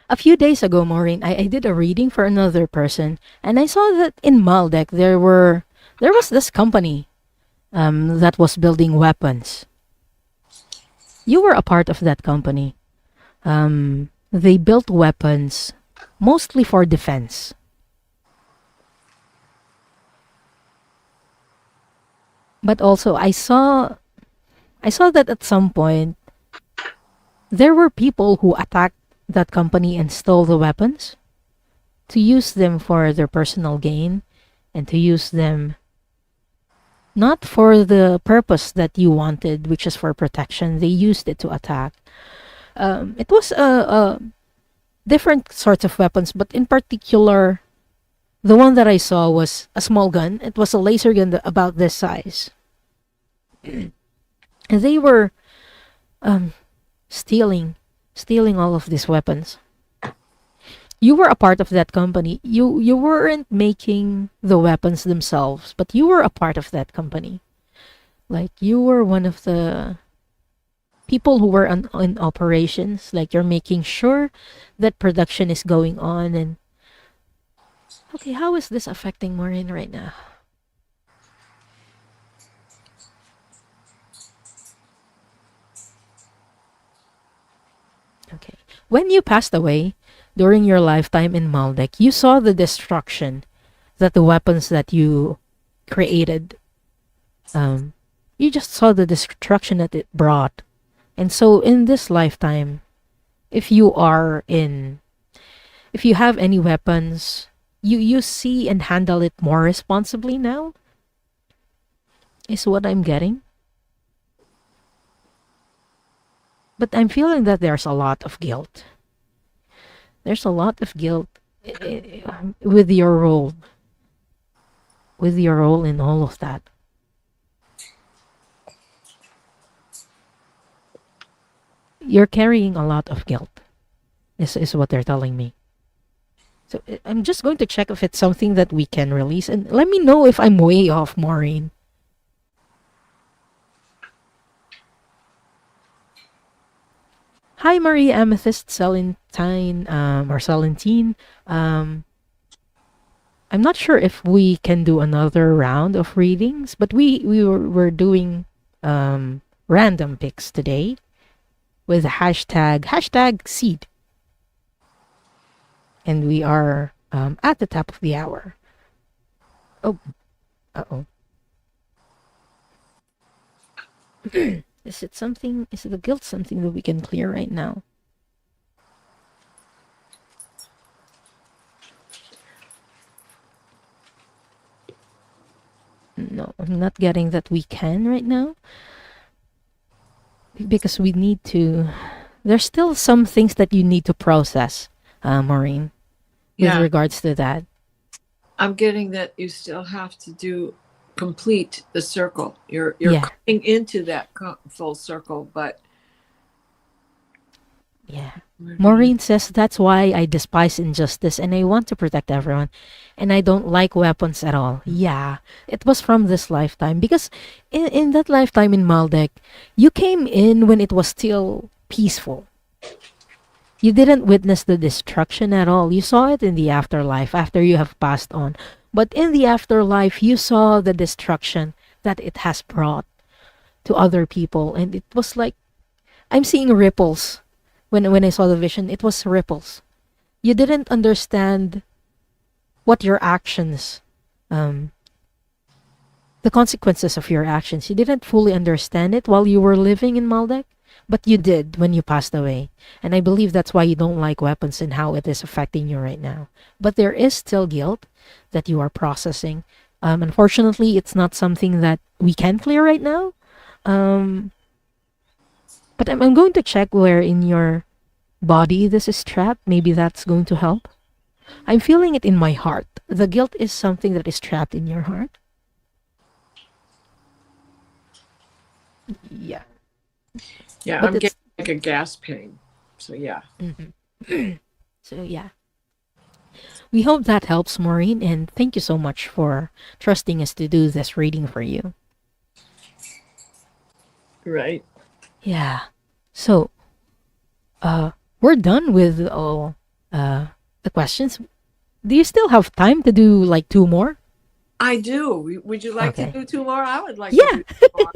A few days ago, Maureen, I did a reading for another person, and I saw that in Maldek there was this company that was building weapons. You were a part of that company. They built weapons mostly for defense. But also I saw that at some point there were people who attacked that company and stole the weapons to use them for their personal gain and to use them not for the purpose that you wanted, which is for protection. They used it to attack. It was a different sorts of weapons, but in particular, the one that I saw was a small gun. It was a laser gun about this size. And they were stealing all of these weapons. You were a part of that company. You weren't making the weapons themselves, but you were a part of that company. Like you were one of the people who were on operations, like you're making sure that production is going on. And okay, how is this affecting Maureen right now? Okay. When you passed away during your lifetime in Maldek, you saw the destruction that the weapons that you created, um, you just saw the destruction that it brought. And so in this lifetime, if you are in, if you have any weapons, you see and handle it more responsibly now, is what I'm getting. But I'm feeling that there's a lot of guilt. There's a lot of guilt with your role, in all of that. You're carrying a lot of guilt, is what they're telling me. So I'm just going to check if it's something that we can release, and let me know if I'm way off, Maureen. Hi, Marie Amethyst Celentine, or Celentine. I'm not sure if we can do another round of readings, but we're doing random picks today with hashtag seed. And we are at the top of the hour. Oh, uh-oh. Is the guilt something that we can clear right now? No, I'm not getting that we can right now. Because we need to, there's still some things that you need to process, Maureen, with regards to that. I'm getting that you still have to complete the circle. You're coming into that full circle, but yeah. Maureen says, that's why I despise injustice and I want to protect everyone. And I don't like weapons at all. Yeah, it was from this lifetime. Because in that lifetime in Maldek, you came in when it was still peaceful. You didn't witness the destruction at all. You saw it in the afterlife after you have passed on. But in the afterlife, you saw the destruction that it has brought to other people. And it was like, I'm seeing ripples. When I saw the vision, it was ripples. You didn't understand what your actions, the consequences of your actions. You didn't fully understand it while you were living in Maldek, but you did when you passed away. And I believe that's why you don't like weapons and how it is affecting you right now. But there is still guilt that you are processing. Unfortunately, it's not something that we can clear right now. But I'm going to check where in your body this is trapped. Maybe that's going to help. I'm feeling it in my heart. The guilt is something that is trapped in your heart. Yeah. Yeah, but I'm getting like a gas pain. So yeah. Mm-hmm. So yeah. We hope that helps, Maureen, and thank you so much for trusting us to do this reading for you. Right. Yeah. So, we're done with all the questions. Do you still have time to do like 2 more? I do. Would you like to do 2 more? I would like to do 2 more.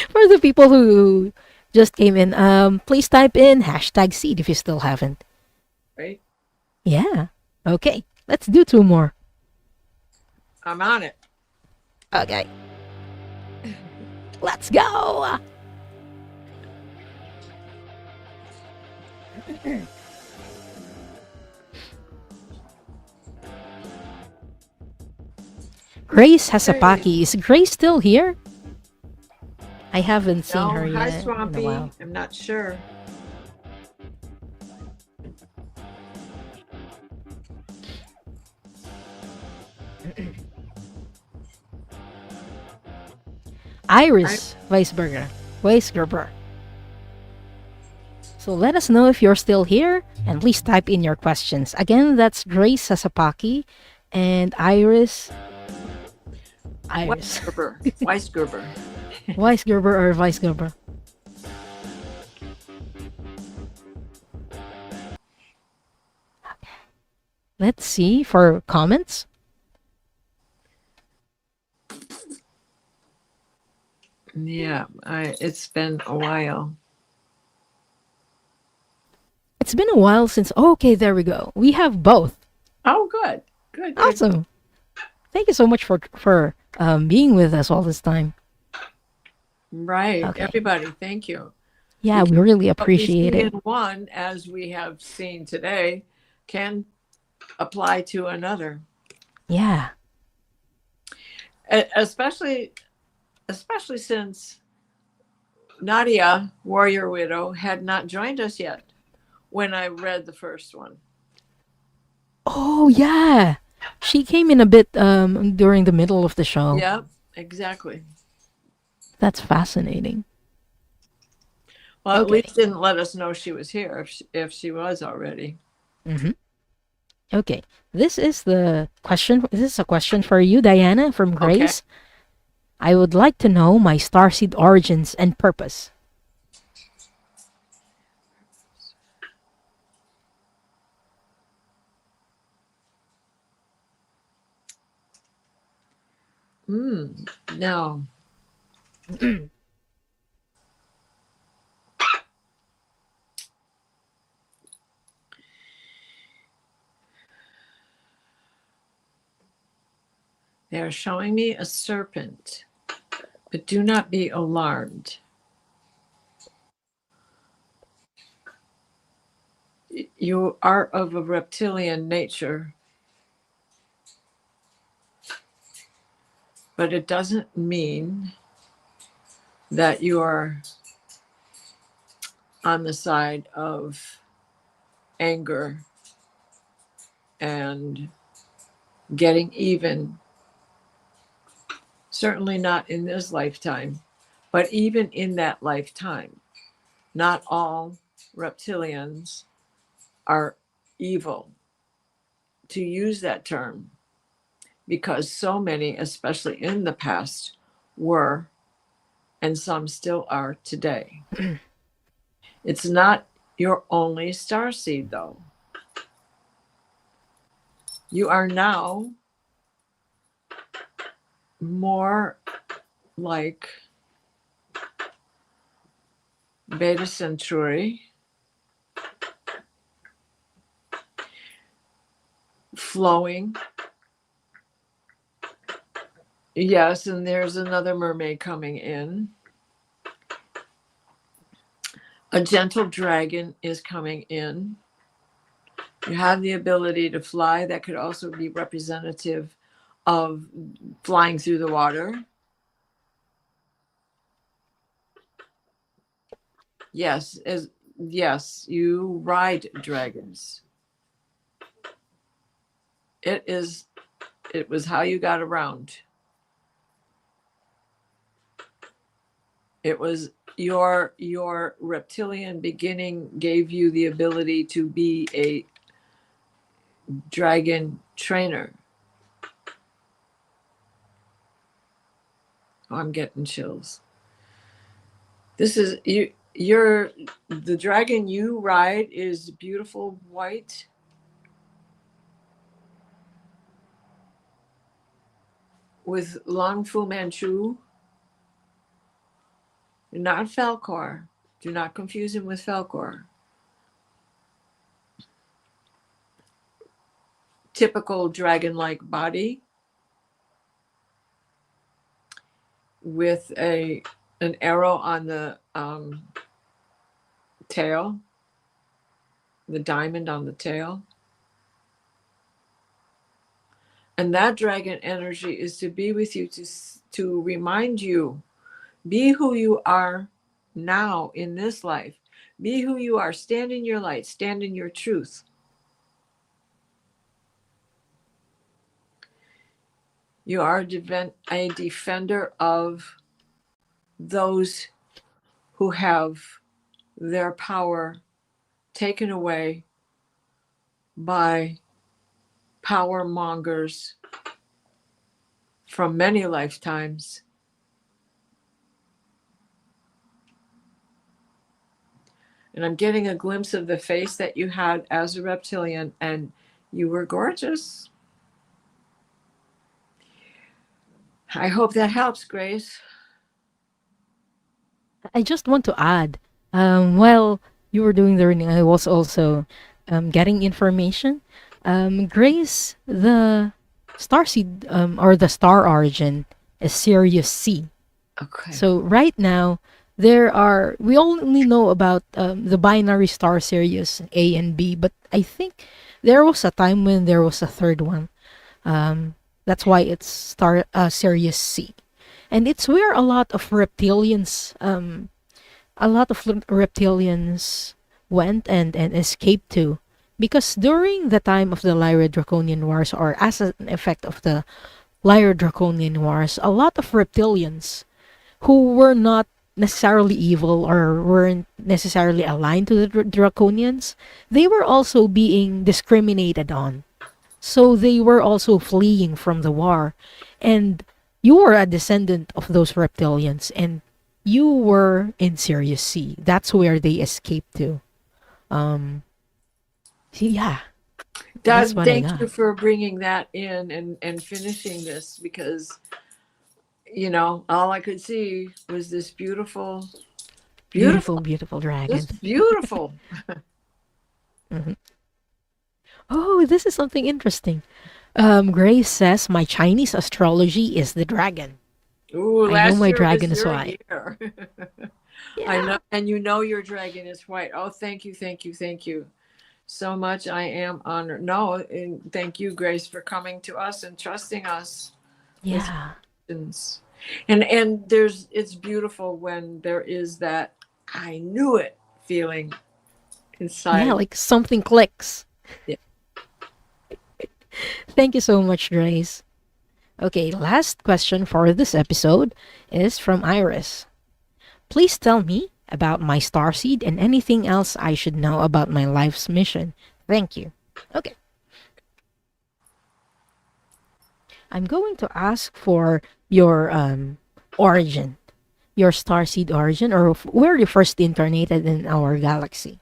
For the people who just came in, please type in #seed if you still haven't. Right? Yeah. Okay. Let's do 2 more. I'm on it. Okay. Let's go. Grace Hasapaki. Is Grace still here? I haven't seen her yet. Hi, Swampy. In a while. I'm not sure. Iris Weisgerber. So let us know if you're still here and please type in your questions. Again, that's Grace Sasapaki and Iris. Weisgerber. Weisgerber or Weisgerber. Let's see for comments. Yeah, it's been a while. It's been a while since. Okay, there we go. We have both. Oh, good. Good, good. Awesome. Thank you so much for being with us all this time. Right. Okay. Everybody, thank you. Yeah, we really What we appreciate see it. in one, as we have seen today, can apply to another. Yeah. Especially since Nadia, Warrior Widow, had not joined us yet when I read the first one. Oh yeah. She came in a bit during the middle of the show. Yep, exactly. That's fascinating. Well, at Okay. least didn't let us know she was here if she was already. Mm-hmm. Okay. This is the question. This is a question for you, Diana, from Grace. Okay. I would like to know my starseed origins and purpose. No. They are showing me a serpent, but do not be alarmed. You are of a reptilian nature, but it doesn't mean that you are on the side of anger and getting even. Certainly not in this lifetime, but even in that lifetime, not all reptilians are evil, to use that term, because so many, especially in the past, were, and some still are today. It's not your only starseed, though. You are now more like Beta Centauri, flowing. Yes, and there's another mermaid coming in. A gentle dragon is coming in. You have the ability to fly. That could also be representative of flying through the water. Yes, yes, you ride dragons. It was how you got around. It was your reptilian beginning gave you the ability to be a dragon trainer. Oh, I'm getting chills. This is the dragon you ride is beautiful white with long Fu Manchu, not Falcor. Do not confuse him with Falcor. Typical dragon-like body with an arrow on the tail, the diamond on the tail. And that dragon energy is to be with you, to remind you, be who you are now in this life. Be who you are. Stand in your light. Stand in your truth. You are a defender of those who have their power taken away by power mongers from many lifetimes. And I'm getting a glimpse of the face that you had as a reptilian, and You were gorgeous. I hope that helps, Grace. I just want to add, while you were doing the reading, I was also getting information. Grace, the starseed or the star origin is Sirius C. Okay. So right now, we only know about the binary star Sirius A and B, but I think there was a time when there was a third one. That's why it's star Sirius C, and it's where a lot of reptilians went and escaped to, because during the time of the Lyra Draconian Wars, or as an effect of the Lyra Draconian Wars, a lot of reptilians who were not necessarily evil or weren't necessarily aligned to the draconians, they were also being discriminated on. So they were also fleeing from the war. And you were a descendant of those reptilians, and you were in Sirius C. That's where they escaped to. Um, yeah, that's what I Thank got. you for bringing that in and finishing this, because all I could see was this beautiful, Beautiful, beautiful, beautiful dragon. just beautiful. Mhm. Oh, this is something interesting. Grace says my Chinese astrology is the dragon. Ooh, I know last my year dragon was is your white. year. I Yeah. know, and your dragon is white. Oh, thank you, thank you, thank you so much. I am honored. No, and thank you, Grace, for coming to us and trusting us with Yeah. questions. And it's beautiful when there is that I knew it feeling inside Yeah, of like something clicks. you. Thank you so much, Grace. Okay, last question for this episode is from Iris. Please tell me about my starseed and anything else I should know about my life's mission. Thank you. Okay, I'm going to ask for your origin, your starseed origin, or where you first incarnated in our galaxy.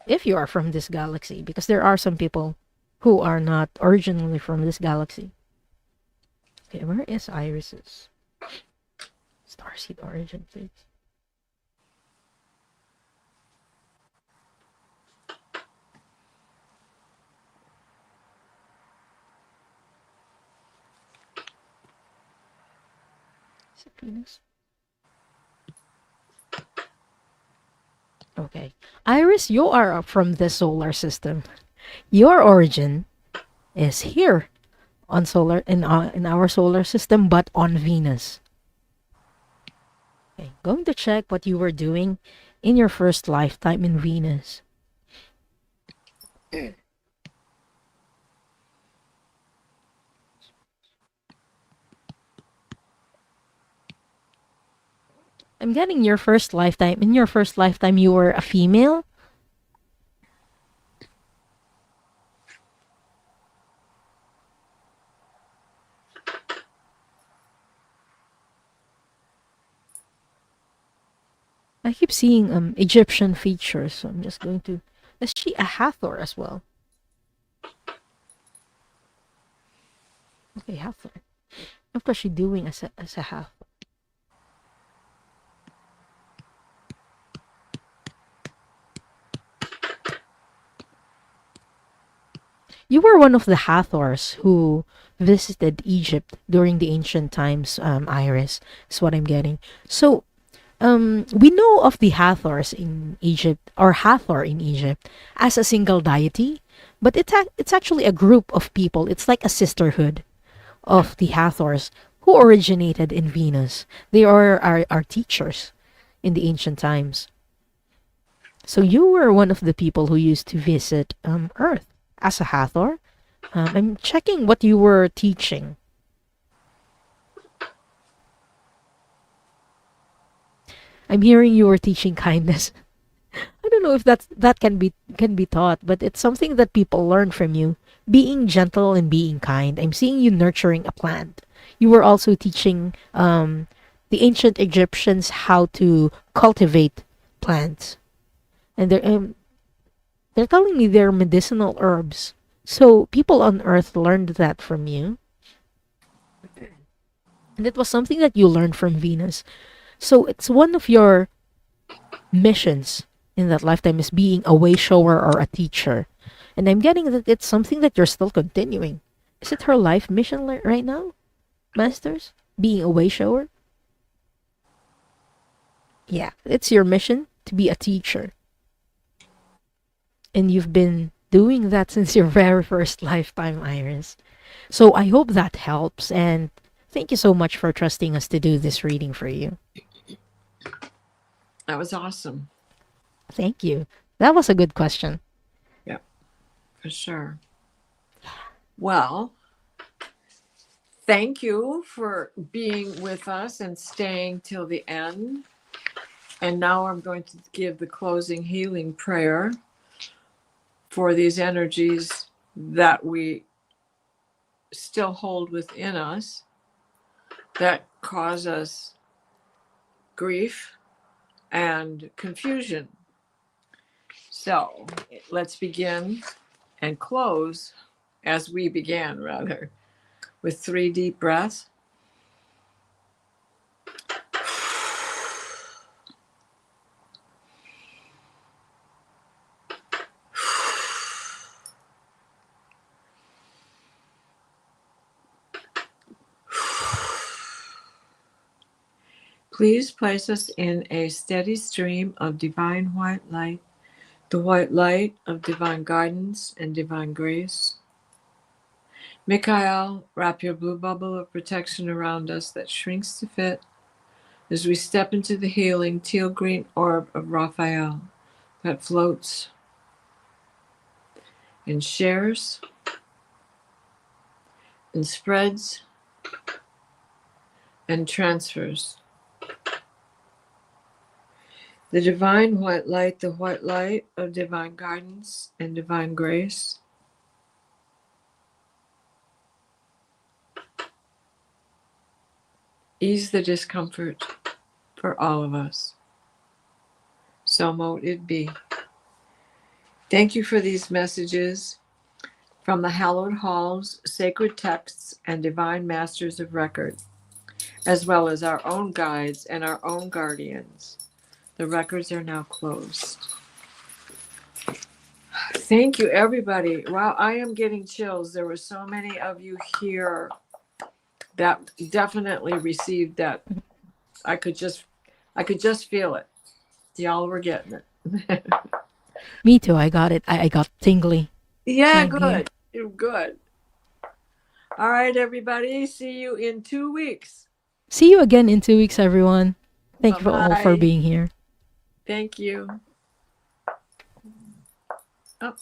If you are from this galaxy, because there are some people who are not originally from this galaxy. Okay, where is Iris's starseed origin, please? Is it Venus? Okay. Iris, you are from the solar system. Your origin is here on in our solar system, but on Venus. Okay. Going to check what you were doing in your first lifetime in Venus. I'm getting your first lifetime. In your first lifetime, you were a female. I keep seeing Egyptian features, so I'm just going to. Is she a Hathor as well? Okay, Hathor. What was she doing as a Hathor? You were one of the Hathors who visited Egypt during the ancient times, Iris, is what I'm getting. So, we know of the Hathors in Egypt, or Hathor in Egypt, as a single deity, but it's actually a group of people. It's like a sisterhood of the Hathors who originated in Venus. They are our teachers in the ancient times. So you were one of the people who used to visit Earth as a Hathor. I'm checking what you were teaching. I'm hearing you were teaching kindness. I don't know if that can be taught, but it's something that people learn from you. Being gentle and being kind. I'm seeing you nurturing a plant. You were also teaching the ancient Egyptians how to cultivate plants, and they're telling me they're medicinal herbs. So people on Earth learned that from you, and it was something that you learned from Venus. So it's one of your missions in that lifetime is being a way shower or a teacher. And I'm getting that it's something that you're still continuing. Is it her life mission right now, Masters? Being a way shower? Yeah, it's your mission to be a teacher. And you've been doing that since your very first lifetime, Iris. So I hope that helps. And thank you so much for trusting us to do this reading for you. That was awesome. Thank you. That was a good question. Yeah, for sure. Well, thank you for being with us and staying till the end. And now I'm going to give the closing healing prayer for these energies that we still hold within us that cause us grief and confusion. So let's begin and close as we began, rather, with 3 deep breaths. Please place us in a steady stream of divine white light, the white light of divine guidance and divine grace. Michael, wrap your blue bubble of protection around us that shrinks to fit as we step into the healing teal green orb of Raphael that floats and shares and spreads and transfers. The divine white light, the white light of divine guidance and divine grace. Ease the discomfort for all of us. So mote it be. Thank you for these messages from the hallowed halls, sacred texts, and divine masters of record, as well as our own guides and our own guardians. The records are now closed. Thank you, everybody. Wow, I am getting chills. There were so many of you here that definitely received that. I could just feel it. Y'all were getting it. Me too. I got it. I got tingly. Yeah, Same here. good. You're good. All right, everybody. See you in 2 weeks. See you again in 2 weeks, everyone. Thank you all for Bye-bye. being here. Thank you. Oh.